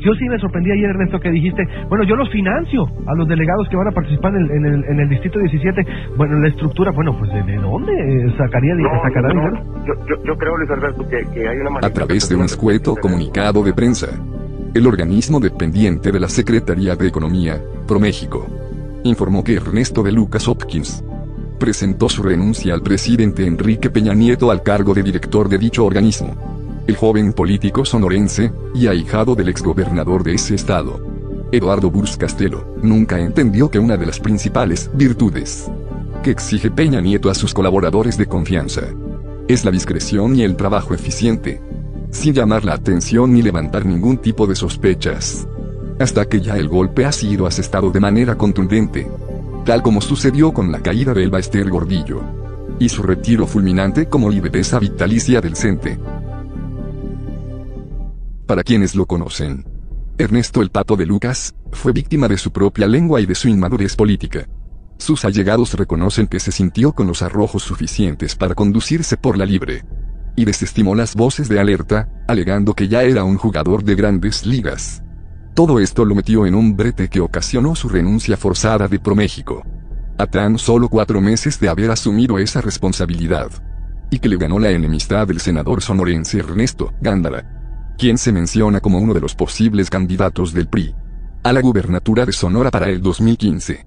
Yo sí me sorprendí ayer, Ernesto, que dijiste, bueno, yo los financio a los delegados que van a participar en el Distrito 17. Bueno, la estructura, bueno, pues ¿de dónde sacará dinero? Yo creo, Luis Alberto, que hay una manera. A través de un escueto comunicado de prensa, el organismo dependiente de la Secretaría de Economía, ProMéxico, informó que Ernesto de Lucas Hopkins presentó su renuncia al presidente Enrique Peña Nieto al cargo de director de dicho organismo. El joven político sonorense, y ahijado del exgobernador de ese estado, Eduardo Burrs Castelo, nunca entendió que una de las principales virtudes que exige Peña Nieto a sus colaboradores de confianza es la discreción y el trabajo eficiente, sin llamar la atención ni levantar ningún tipo de sospechas, hasta que ya el golpe ha sido asestado de manera contundente, tal como sucedió con la caída de Elba Ester Gordillo y su retiro fulminante como lideresa vitalicia del CENTE. Para quienes lo conocen, Ernesto el Pato de Lucas fue víctima de su propia lengua y de su inmadurez política. Sus allegados reconocen que se sintió con los arrojos suficientes para conducirse por la libre, y desestimó las voces de alerta, alegando que ya era un jugador de grandes ligas. Todo esto lo metió en un brete que ocasionó su renuncia forzada de ProMéxico, a tan solo 4 meses de haber asumido esa responsabilidad, y que le ganó la enemistad del senador sonorense Ernesto Gándara, quien se menciona como uno de los posibles candidatos del PRI a la gubernatura de Sonora para el 2015.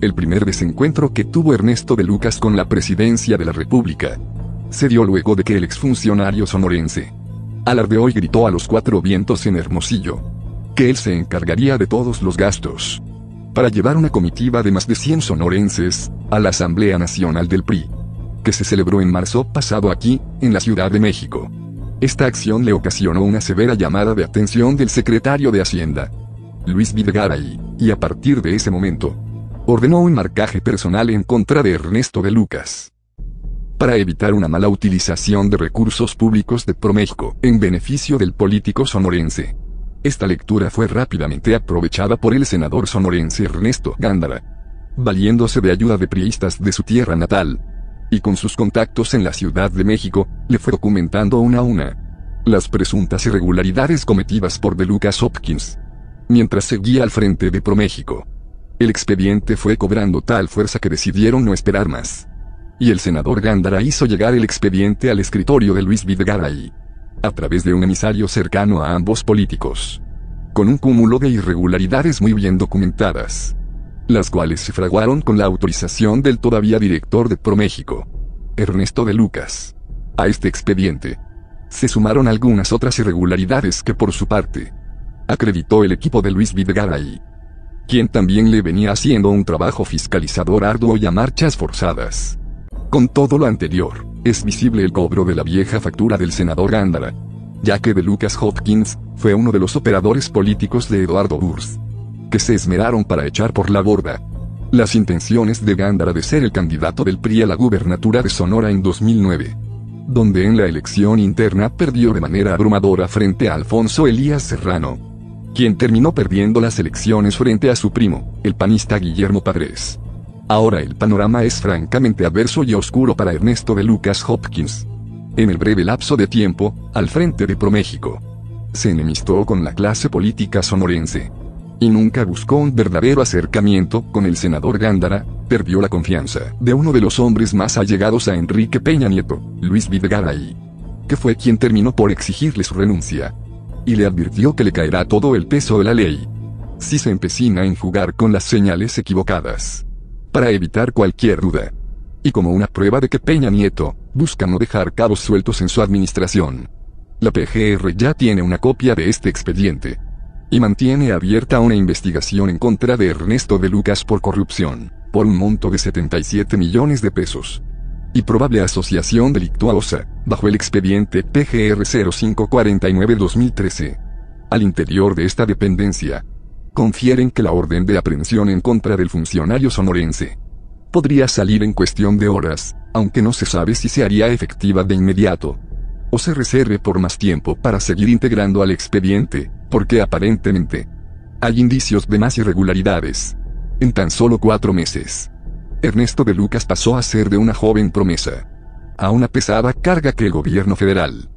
El primer desencuentro que tuvo Ernesto de Lucas con la presidencia de la República se dio luego de que el exfuncionario sonorense alardeó y gritó a los 4 vientos en Hermosillo que él se encargaría de todos los gastos para llevar una comitiva de más de 100 sonorenses a la Asamblea Nacional del PRI, que se celebró en marzo pasado aquí, en la Ciudad de México. Esta acción le ocasionó una severa llamada de atención del secretario de Hacienda, Luis Videgaray, y a partir de ese momento, ordenó un marcaje personal en contra de Ernesto de Lucas, para evitar una mala utilización de recursos públicos de ProMéxico en beneficio del político sonorense. Esta lectura fue rápidamente aprovechada por el senador sonorense Ernesto Gándara, valiéndose de ayuda de priistas de su tierra natal, y con sus contactos en la Ciudad de México, le fue documentando una a una las presuntas irregularidades cometidas por de Lucas Hopkins, mientras seguía al frente de ProMéxico. El expediente fue cobrando tal fuerza que decidieron no esperar más, y el senador Gándara hizo llegar el expediente al escritorio de Luis Videgaray, a través de un emisario cercano a ambos políticos, con un cúmulo de irregularidades muy bien documentadas, las cuales se fraguaron con la autorización del todavía director de ProMéxico, Ernesto de Lucas. A este expediente se sumaron algunas otras irregularidades que por su parte acreditó el equipo de Luis Videgaray, quien también le venía haciendo un trabajo fiscalizador arduo y a marchas forzadas. Con todo lo anterior, es visible el cobro de la vieja factura del senador Gándara, ya que de Lucas Hopkins fue uno de los operadores políticos de Eduardo Burrs, que se esmeraron para echar por la borda las intenciones de Gándara de ser el candidato del PRI a la gubernatura de Sonora en 2009, donde en la elección interna perdió de manera abrumadora frente a Alfonso Elías Serrano, quien terminó perdiendo las elecciones frente a su primo, el panista Guillermo Padres. Ahora el panorama es francamente adverso y oscuro para Ernesto de Lucas Hopkins. En el breve lapso de tiempo, al frente de ProMéxico, se enemistó con la clase política sonorense, y nunca buscó un verdadero acercamiento con el senador Gándara. Perdió la confianza de uno de los hombres más allegados a Enrique Peña Nieto, Luis Videgaray, que fue quien terminó por exigirle su renuncia, y le advirtió que le caerá todo el peso de la ley si se empecina en jugar con las señales equivocadas, para evitar cualquier duda, y como una prueba de que Peña Nieto busca no dejar cabos sueltos en su administración. La PGR ya tiene una copia de este expediente, y mantiene abierta una investigación en contra de Ernesto de Lucas por corrupción, por un monto de 77 millones de pesos, y probable asociación delictuosa, bajo el expediente PGR 0549-2013. Al interior de esta dependencia, confieren que la orden de aprehensión en contra del funcionario sonorense podría salir en cuestión de horas, aunque no se sabe si se haría efectiva de inmediato, o se reserve por más tiempo para seguir integrando al expediente, porque aparentemente hay indicios de más irregularidades. En tan solo 4 meses, Ernesto de Lucas pasó a ser de una joven promesa a una pesada carga que el gobierno federal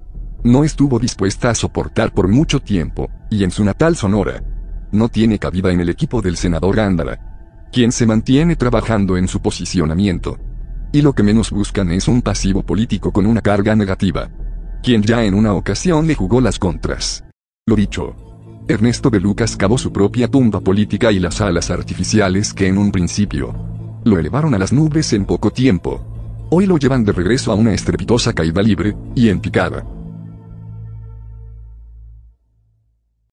No estuvo dispuesta a soportar por mucho tiempo, y en su natal Sonora. No tiene cabida en el equipo del senador Gándara, quien se mantiene trabajando en su posicionamiento. Y lo que menos buscan es un pasivo político con una carga negativa, quien ya en una ocasión le jugó las contras. Lo dicho. Ernesto de Lucas cavó su propia tumba política y las alas artificiales que en un principio lo elevaron a las nubes en poco tiempo, hoy lo llevan de regreso a una estrepitosa caída libre y en picada.